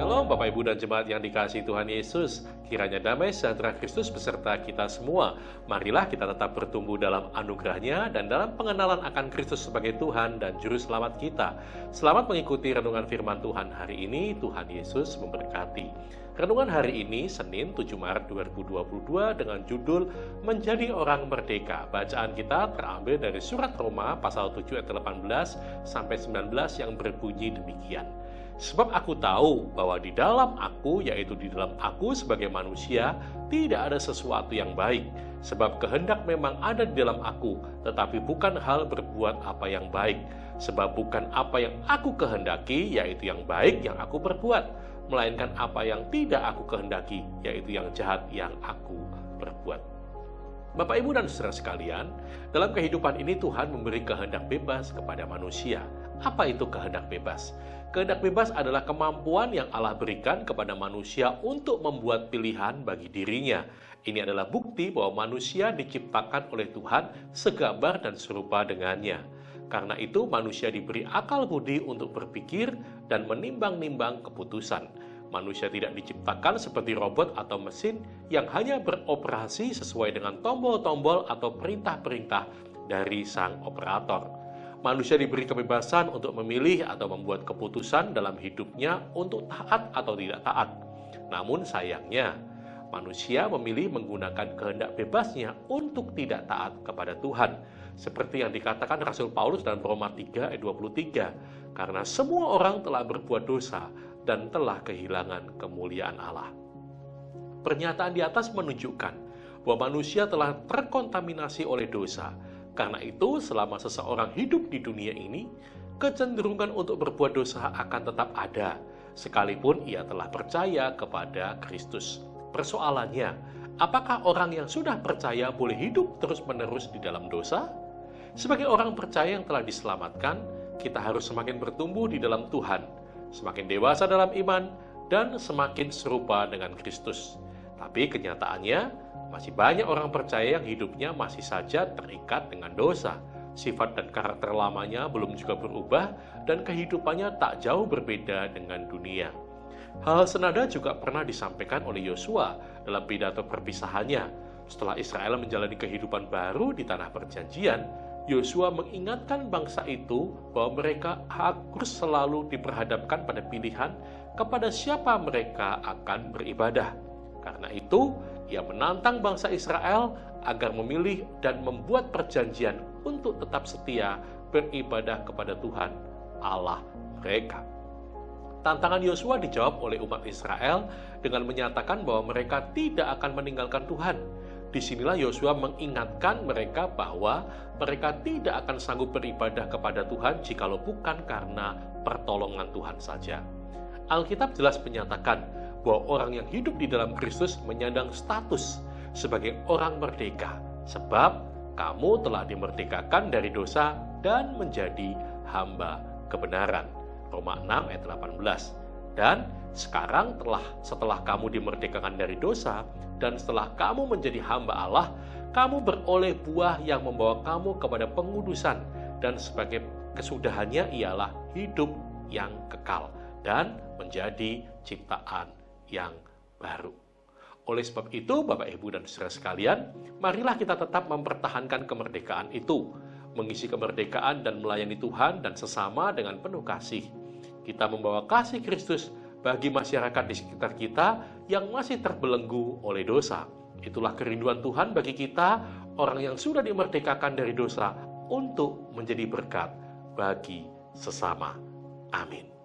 Shalom Bapak Ibu dan Jemaat yang dikasihi Tuhan Yesus. Kiranya damai sejahtera Kristus beserta kita semua. Marilah kita tetap bertumbuh dalam anugerah-Nya dan dalam pengenalan akan Kristus sebagai Tuhan dan Juru Selamat kita. Selamat mengikuti renungan firman Tuhan hari ini. Tuhan Yesus memberkati. Renungan hari ini Senin 7 Maret 2022 dengan judul Menjadi Orang Merdeka. Bacaan kita terambil dari surat Roma pasal 7 ayat 18 sampai 19 yang berbunyi demikian. Sebab aku tahu bahwa di dalam aku, yaitu di dalam aku sebagai manusia, tidak ada sesuatu yang baik. Sebab kehendak memang ada di dalam aku, tetapi bukan hal berbuat apa yang baik. Sebab bukan apa yang aku kehendaki, yaitu yang baik yang aku perbuat, melainkan apa yang tidak aku kehendaki, yaitu yang jahat yang aku perbuat. Bapak, Ibu, dan saudara sekalian, dalam kehidupan ini Tuhan memberi kehendak bebas kepada manusia. Apa itu kehendak bebas? Kehendak bebas adalah kemampuan yang Allah berikan kepada manusia untuk membuat pilihan bagi dirinya. Ini adalah bukti bahwa manusia diciptakan oleh Tuhan segambar dan serupa dengannya. Karena itu manusia diberi akal budi untuk berpikir dan menimbang-nimbang keputusan. Manusia tidak diciptakan seperti robot atau mesin yang hanya beroperasi sesuai dengan tombol-tombol atau perintah-perintah dari sang operator. Manusia diberi kebebasan untuk memilih atau membuat keputusan dalam hidupnya untuk taat atau tidak taat. Namun sayangnya, manusia memilih menggunakan kehendak bebasnya untuk tidak taat kepada Tuhan. Seperti yang dikatakan Rasul Paulus dalam Roma 3 ayat 23. Karena semua orang telah berbuat dosa dan telah kehilangan kemuliaan Allah. Pernyataan di atas menunjukkan bahwa manusia telah terkontaminasi oleh dosa. Karena itu, selama seseorang hidup di dunia ini, kecenderungan untuk berbuat dosa akan tetap ada, sekalipun ia telah percaya kepada Kristus. Persoalannya, apakah orang yang sudah percaya boleh hidup terus-menerus di dalam dosa? Sebagai orang percaya yang telah diselamatkan, kita harus semakin bertumbuh di dalam Tuhan, semakin dewasa dalam iman, dan semakin serupa dengan Kristus. Tapi kenyataannya, masih banyak orang percaya yang hidupnya masih saja terikat dengan dosa. Sifat dan karakter lamanya belum juga berubah dan kehidupannya tak jauh berbeda dengan dunia. Hal senada juga pernah disampaikan oleh Yosua dalam pidato perpisahannya. Setelah Israel menjalani kehidupan baru di tanah perjanjian, Yosua mengingatkan bangsa itu bahwa mereka harus selalu diperhadapkan pada pilihan kepada siapa mereka akan beribadah. Karena itu, ia menantang bangsa Israel agar memilih dan membuat perjanjian untuk tetap setia beribadah kepada Tuhan, Allah mereka. Tantangan Yosua dijawab oleh umat Israel dengan menyatakan bahwa mereka tidak akan meninggalkan Tuhan. Disinilah Yosua mengingatkan mereka bahwa mereka tidak akan sanggup beribadah kepada Tuhan jikalau bukan karena pertolongan Tuhan saja. Alkitab jelas menyatakan bahwa orang yang hidup di dalam Kristus menyandang status sebagai orang merdeka, sebab kamu telah dimerdekakan dari dosa dan menjadi hamba kebenaran. Roma 6 ayat 18. Dan sekarang setelah kamu dimerdekakan dari dosa dan setelah kamu menjadi hamba Allah, kamu beroleh buah yang membawa kamu kepada pengudusan, dan sebagai kesudahannya ialah hidup yang kekal dan menjadi ciptaan yang baru. Oleh sebab itu, Bapak, Ibu, dan saudara sekalian, marilah kita tetap mempertahankan kemerdekaan itu, mengisi kemerdekaan dan melayani Tuhan dan sesama dengan penuh kasih. Kita membawa kasih Kristus bagi masyarakat di sekitar kita yang masih terbelenggu oleh dosa. Itulah kerinduan Tuhan bagi kita, orang yang sudah dimerdekakan dari dosa, untuk menjadi berkat bagi sesama. Amin.